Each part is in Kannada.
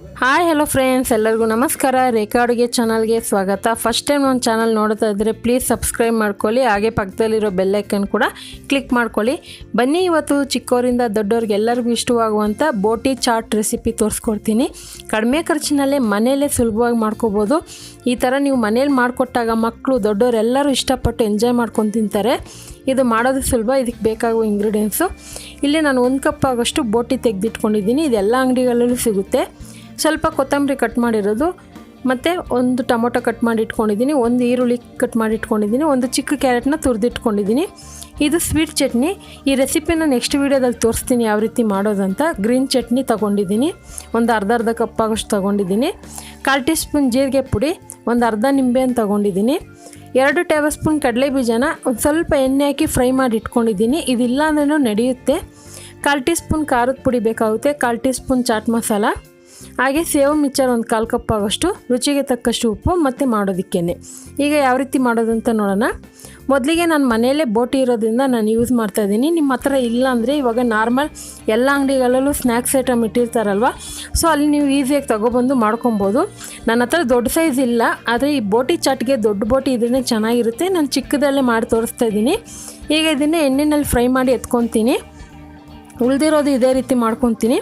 ಹಾಯ್ ಹಲೋ ಫ್ರೆಂಡ್ಸ್, ಎಲ್ಲರಿಗೂ ನಮಸ್ಕಾರ. ರೇಖಾ ಅಡುಗೆ ಚಾನಲ್ಗೆ ಸ್ವಾಗತ. ಫಸ್ಟ್ ಟೈಮ್ ನನ್ನ ಚಾನಲ್ ನೋಡ್ತಾ ಇದ್ದರೆ ಪ್ಲೀಸ್ ಸಬ್ಸ್ಕ್ರೈಬ್ ಮಾಡ್ಕೊಳ್ಳಿ, ಹಾಗೆ ಪಕ್ಕದಲ್ಲಿರೋ ಬೆಲ್ ಐಕನ್ ಕೂಡ ಕ್ಲಿಕ್ ಮಾಡ್ಕೊಳ್ಳಿ. ಬನ್ನಿ, ಇವತ್ತು ಚಿಕ್ಕವರಿಂದ ದೊಡ್ಡವ್ರಿಗೆ ಎಲ್ಲರಿಗೂ ಇಷ್ಟವಾಗುವಂಥ ಬೋಟಿ ಚಾಟ್ ರೆಸಿಪಿ ತೋರಿಸ್ಕೊಡ್ತೀನಿ. ಕಡಿಮೆ ಖರ್ಚಿನಲ್ಲೇ ಮನೆಯಲ್ಲೇ ಸುಲಭವಾಗಿ ಮಾಡ್ಕೋಬೋದು. ಈ ಥರ ನೀವು ಮನೇಲಿ ಮಾಡಿಕೊಟ್ಟಾಗ ಮಕ್ಕಳು ದೊಡ್ಡವರು ಎಲ್ಲರೂ ಇಷ್ಟಪಟ್ಟು ಎಂಜಾಯ್ ಮಾಡ್ಕೊಂಡು ತಿಂತಾರೆ. ಇದು ಮಾಡೋದು ಸುಲಭ. ಇದಕ್ಕೆ ಬೇಕಾಗುವ ಇಂಗ್ರೀಡಿಯೆಂಟ್ಸು ಇಲ್ಲಿ ನಾನು 1 ಕಪ್ ಆಗೋಷ್ಟು ಬೋಟಿ ತೆಗೆದಿಟ್ಕೊಂಡಿದ್ದೀನಿ. ಇದೆಲ್ಲ ಅಂಗಡಿಗಳಲ್ಲೂ ಸಿಗುತ್ತೆ. ಸ್ವಲ್ಪ ಕೊತ್ತಂಬರಿ ಕಟ್ ಮಾಡಿರೋದು, ಮತ್ತು 1 ಟೊಮೊಟೊ ಕಟ್ ಮಾಡಿ ಇಟ್ಕೊಂಡಿದ್ದೀನಿ, 1 ಈರುಳ್ಳಿ ಕಟ್ ಮಾಡಿ ಇಟ್ಕೊಂಡಿದ್ದೀನಿ, 1 ಚಿಕ್ಕ ಕ್ಯಾರೆಟ್ನ ತುರಿದಿಟ್ಕೊಂಡಿದ್ದೀನಿ. ಇದು ಸ್ವೀಟ್ ಚಟ್ನಿ. ಈ ರೆಸಿಪಿನ ನೆಕ್ಸ್ಟ್ ವೀಡಿಯೋದಲ್ಲಿ ತೋರಿಸ್ತೀನಿ ಯಾವ ರೀತಿ ಮಾಡೋದಂತ. ಗ್ರೀನ್ ಚಟ್ನಿ ತೊಗೊಂಡಿದ್ದೀನಿ, ಒಂದು ಅರ್ಧ ಕಪ್ ಆಗೋಷ್ಟು ತೊಗೊಂಡಿದ್ದೀನಿ. 1/4 ಟೀ ಸ್ಪೂನ್ ಜೀರಿಗೆ ಪುಡಿ, ಒಂದು ಅರ್ಧ ನಿಂಬೆಹಣ್ಣು ತೊಗೊಂಡಿದ್ದೀನಿ, 2 ಟೇಬಲ್ ಸ್ಪೂನ್ ಕಡಲೆ ಬೀಜನ ಒಂದು ಸ್ವಲ್ಪ ಎಣ್ಣೆ ಹಾಕಿ ಫ್ರೈ ಮಾಡಿ ಇಟ್ಕೊಂಡಿದ್ದೀನಿ. ಇದಿಲ್ಲ ಅಂದ್ರೂ ನಡೆಯುತ್ತೆ. 1/4 ಟೀ ಸ್ಪೂನ್ ಖಾರದ ಪುಡಿ ಬೇಕಾಗುತ್ತೆ, 1/4 ಟೀ ಸ್ಪೂನ್ ಚಾಟ್ ಮಸಾಲ, ಹಾಗೆ ಸೇವು ಮಿಕ್ಚರ್ ಒಂದು 1/4 ಕಪ್ ಆಗೋಷ್ಟು, ರುಚಿಗೆ ತಕ್ಕಷ್ಟು ಉಪ್ಪು, ಮತ್ತು ಮಾಡೋದಕ್ಕೇನೆ. ಈಗ ಯಾವ ರೀತಿ ಮಾಡೋದಂತ ನೋಡೋಣ. ಮೊದಲಿಗೆ ನಾನು ಮನೆಯಲ್ಲೇ ಬೋಟಿ ಇರೋದ್ರಿಂದ ನಾನು ಯೂಸ್ ಮಾಡ್ತಾಯಿದ್ದೀನಿ. ನಿಮ್ಮ ಹತ್ರ ಇಲ್ಲ ಅಂದರೆ ಇವಾಗ ನಾರ್ಮಲ್ ಎಲ್ಲ ಅಂಗಡಿಗಳಲ್ಲೂ ಸ್ನ್ಯಾಕ್ಸ್ ಐಟಮ್ ಇಟ್ಟಿರ್ತಾರಲ್ವ, ಸೊ ಅಲ್ಲಿ ನೀವು ಈಸಿಯಾಗಿ ತೊಗೊಬಂದು ಮಾಡ್ಕೊಬೋದು. ನನ್ನ ಹತ್ರ ದೊಡ್ಡ ಸೈಜ್ ಇಲ್ಲ, ಆದರೆ ಈ ಬೋಟಿ ಚಾಟ್ಗೆ ದೊಡ್ಡ ಬೋಟಿ ಇದ್ರೇ ಚೆನ್ನಾಗಿರುತ್ತೆ. ನಾನು ಚಿಕ್ಕದಲ್ಲೇ ಮಾಡಿ ತೋರಿಸ್ತಾ ಇದ್ದೀನಿ. ಈಗ ಇದನ್ನೇ ಎಣ್ಣೆಯಲ್ಲಿ ಫ್ರೈ ಮಾಡಿ ಎತ್ಕೊತೀನಿ. ಉಳಿದಿರೋದು ಇದೇ ರೀತಿ ಮಾಡ್ಕೊತೀನಿ.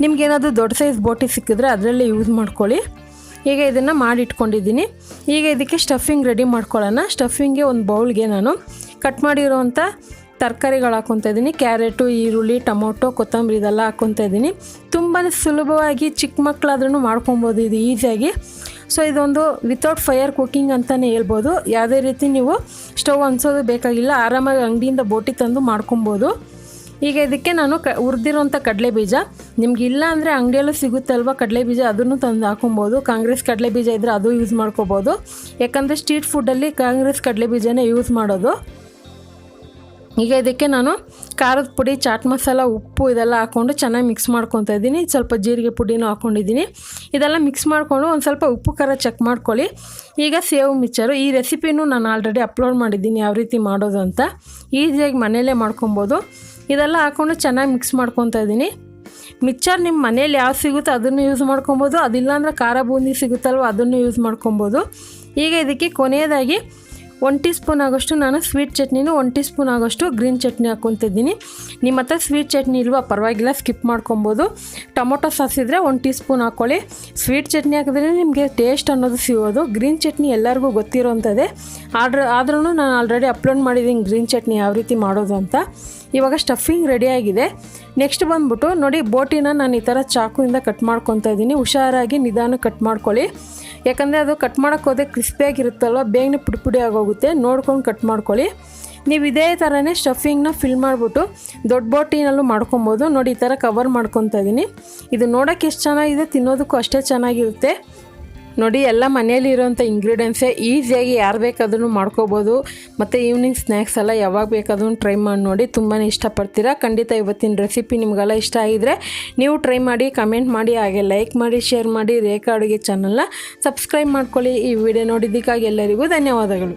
ನಿಮಗೇನಾದರೂ ದೊಡ್ಡ ಸೈಜ್ ಬೋಟಿ ಸಿಕ್ಕಿದ್ರೆ ಅದರಲ್ಲೇ ಯೂಸ್ ಮಾಡ್ಕೊಳ್ಳಿ. ಈಗ ಇದನ್ನು ಮಾಡಿ ಇಟ್ಕೊಂಡಿದ್ದೀನಿ. ಈಗ ಇದಕ್ಕೆ ಸ್ಟಫಿಂಗ್ ರೆಡಿ ಮಾಡ್ಕೊಳ್ಳೋಣ. ಸ್ಟಫಿಂಗ್ಗೆ ಒಂದು ಬೌಲ್ಗೆ ನಾನು ಕಟ್ ಮಾಡಿರೋವಂಥ ತರಕಾರಿಗಳು ಹಾಕ್ಕೊತಾ ಇದ್ದೀನಿ. ಕ್ಯಾರೆಟು, ಈರುಳ್ಳಿ, ಟೊಮೊಟೊ, ಕೊತ್ತಂಬರಿ ಇದೆಲ್ಲ ಹಾಕ್ಕೊತಾ ಇದ್ದೀನಿ. ತುಂಬಾ ಸುಲಭವಾಗಿ ಚಿಕ್ಕ ಮಕ್ಕಳಾದ್ರೂ ಮಾಡ್ಕೊಬೋದು ಇದು ಈಸಿಯಾಗಿ. ಸೊ ಇದೊಂದು ವಿತೌಟ್ ಫೈರ್ ಕುಕ್ಕಿಂಗ್ ಅಂತಲೇ ಹೇಳ್ಬೋದು. ಯಾವುದೇ ರೀತಿ ನೀವು ಸ್ಟವ್ ಅನ್ಸೋದು ಬೇಕಾಗಿಲ್ಲ, ಆರಾಮಾಗಿ ಅಂಗಡಿಯಿಂದ ಬೋಟಿ ತಂದು ಮಾಡ್ಕೊಬೋದು. ಈಗ ಇದಕ್ಕೆ ನಾನು ಹುರಿದಿರೋಂಥ ಕಡಲೆ ಬೀಜ, ನಿಮ್ಗೆ ಇಲ್ಲ ಅಂದರೆ ಅಂಗಡಿಯಲ್ಲೂ ಸಿಗುತ್ತಲ್ವ ಕಡಲೆ ಬೀಜ, ಅದನ್ನು ತಂದು ಹಾಕೊಬೋದು. ಕಾಂಗ್ರೆಸ್ ಕಡಲೆ ಬೀಜ ಇದ್ದರೆ ಅದು ಯೂಸ್ ಮಾಡ್ಕೋಬೋದು. ಯಾಕಂದರೆ ಸ್ಟ್ರೀಟ್ ಫುಡ್ಡಲ್ಲಿ ಕಾಂಗ್ರೆಸ್ ಕಡಲೆ ಬೀಜನೇ ಯೂಸ್ ಮಾಡೋದು. ಈಗ ಇದಕ್ಕೆ ನಾನು ಖಾರದ ಪುಡಿ, ಚಾಟ್ ಮಸಾಲ, ಉಪ್ಪು ಇದೆಲ್ಲ ಹಾಕ್ಕೊಂಡು ಚೆನ್ನಾಗಿ ಮಿಕ್ಸ್ ಮಾಡ್ಕೊತಾ ಇದ್ದೀನಿ. ಸ್ವಲ್ಪ ಜೀರಿಗೆ ಪುಡಿನೂ ಹಾಕ್ಕೊಂಡಿದ್ದೀನಿ. ಇದೆಲ್ಲ ಮಿಕ್ಸ್ ಮಾಡಿಕೊಂಡು ಒಂದು ಸ್ವಲ್ಪ ಉಪ್ಪು ಖಾರ ಚೆಕ್ ಮಾಡ್ಕೊಳ್ಳಿ. ಈಗ ಸೇವು ಮಿಕ್ಚರು, ಈ ರೆಸಿಪಿನೂ ನಾನು ಆಲ್ರೆಡಿ ಅಪ್ಲೋಡ್ ಮಾಡಿದ್ದೀನಿ ಯಾವ ರೀತಿ ಮಾಡೋದು ಅಂತ. ಈಸಿಯಾಗಿ ಮನೆಯಲ್ಲೇ ಮಾಡ್ಕೊಬೋದು. ಇದೆಲ್ಲ ಹಾಕ್ಕೊಂಡು ಚೆನ್ನಾಗಿ ಮಿಕ್ಸ್ ಮಾಡ್ಕೊತಾ ಇದ್ದೀನಿ. ಮಿಕ್ಚರ್ ನಿಮ್ಮ ಮನೇಲಿ ಯಾವ್ದು ಸಿಗುತ್ತೋ ಅದನ್ನು ಯೂಸ್ ಮಾಡ್ಕೊಬೋದು. ಅದಿಲ್ಲ ಅಂದರೆ ಖಾರ ಬೂಂದಿ ಸಿಗುತ್ತಲ್ವ ಅದನ್ನು ಯೂಸ್ ಮಾಡ್ಕೊಬೋದು. ಈಗ ಇದಕ್ಕೆ ಕೊನೆಯದಾಗಿ 1 ಟೀ ಸ್ಪೂನ್ ಆಗೋಷ್ಟು ನಾನು ಸ್ವೀಟ್ ಚಟ್ನಿನೂ, 1 ಟೀ ಸ್ಪೂನ್ ಆಗೋಷ್ಟು ಗ್ರೀನ್ ಚಟ್ನಿ ಹಾಕ್ಕೊತಿದ್ದೀನಿ. ನಿಮ್ಮ ಹತ್ರ ಸ್ವೀಟ್ ಚಟ್ನಿ ಇಲ್ವಾ ಪರವಾಗಿಲ್ಲ, ಸ್ಕಿಪ್ ಮಾಡ್ಕೊಬೋದು. ಟೊಮೊಟೊ ಸಾಸ್ ಇದ್ದರೆ 1 ಟೀ ಸ್ಪೂನ್ ಹಾಕ್ಕೊಳ್ಳಿ. ಸ್ವೀಟ್ ಚಟ್ನಿ ಹಾಕಿದ್ರೆ ನಿಮಗೆ ಟೇಸ್ಟ್ ಅನ್ನೋದು ಸಿಗೋದು. ಗ್ರೀನ್ ಚಟ್ನಿ ಎಲ್ಲರಿಗೂ ಗೊತ್ತಿರೋಂಥದ್ದೇ, ಆದ್ರೂ ನಾನು ಆಲ್ರೆಡಿ ಅಪ್ಲೋಡ್ ಮಾಡಿದ್ದೀನಿ ಗ್ರೀನ್ ಚಟ್ನಿ ಯಾವ ರೀತಿ ಮಾಡೋದು ಅಂತ. ಇವಾಗ ಸ್ಟಫಿಂಗ್ ರೆಡಿಯಾಗಿದೆ. ನೆಕ್ಸ್ಟ್ ಬಂದ್ಬಿಟ್ಟು ನೋಡಿ, ಬೋಟಿನ ನಾನು ಈ ಥರ ಚಾಕುವಿಂದ ಕಟ್ ಮಾಡ್ಕೊತಾ ಇದ್ದೀನಿ. ಹುಷಾರಾಗಿ ನಿಧಾನ ಕಟ್ ಮಾಡ್ಕೊಳ್ಳಿ, ಯಾಕಂದರೆ ಅದು ಕಟ್ ಮಾಡೋಕ್ಕೆ ಹೋದರೆ ಕ್ರಿಸ್ಪಿಯಾಗಿರುತ್ತಲ್ವ, ಬೇಗನೆ ಪುಡಿ ಆಗೋಗುತ್ತೆ. ನೋಡ್ಕೊಂಡು ಕಟ್ ಮಾಡ್ಕೊಳ್ಳಿ. ನೀವು ಇದೇ ಥರನೇ ಸ್ಟಫಿಂಗ್ನ ಫಿಲ್ ಮಾಡಿಬಿಟ್ಟು ದೊಡ್ಡ ಬೋಟಿನಲ್ಲೂ ಮಾಡ್ಕೊಬೋದು. ನೋಡಿ, ಈ ಥರ ಕವರ್ ಮಾಡ್ಕೊತಾ ಇದ್ದೀನಿ. ಇದು ನೋಡೋಕ್ಕೆ ಎಷ್ಟು ಚೆನ್ನಾಗಿದೆ, ತಿನ್ನೋದಕ್ಕೂ ಅಷ್ಟೇ ಚೆನ್ನಾಗಿರುತ್ತೆ. ನೋಡಿ, ಎಲ್ಲ ಮನೆಯಲ್ಲಿ ಇರೋಂಥ ಇಂಗ್ರೀಡಿಯೆಂಟ್ಸೇ, ಈಸಿಯಾಗಿ ಯಾರು ಬೇಕಾದ್ರೂ ಮಾಡ್ಕೋಬೋದು. ಮತ್ತು ಈವ್ನಿಂಗ್ ಸ್ನ್ಯಾಕ್ಸ್ ಎಲ್ಲ ಯಾವಾಗ ಬೇಕಾದ್ರೂ ಟ್ರೈ ಮಾಡಿ ನೋಡಿ, ತುಂಬಾ ಇಷ್ಟಪಡ್ತೀರಾ. ಖಂಡಿತ ಇವತ್ತಿನ ರೆಸಿಪಿ ನಿಮಗೆಲ್ಲ ಇಷ್ಟ ಆಗಿದರೆ ನೀವು ಟ್ರೈ ಮಾಡಿ, ಕಮೆಂಟ್ ಮಾಡಿ, ಹಾಗೆ ಲೈಕ್ ಮಾಡಿ, ಶೇರ್ ಮಾಡಿ. ರೇಖಾ ಅಡುಗೆ ಚಾನಲ್ನ ಸಬ್ಸ್ಕ್ರೈಬ್ ಮಾಡ್ಕೊಳ್ಳಿ. ಈ ವಿಡಿಯೋ ನೋಡಿದ್ದಕ್ಕಾಗಿ ಎಲ್ಲರಿಗೂ ಧನ್ಯವಾದಗಳು.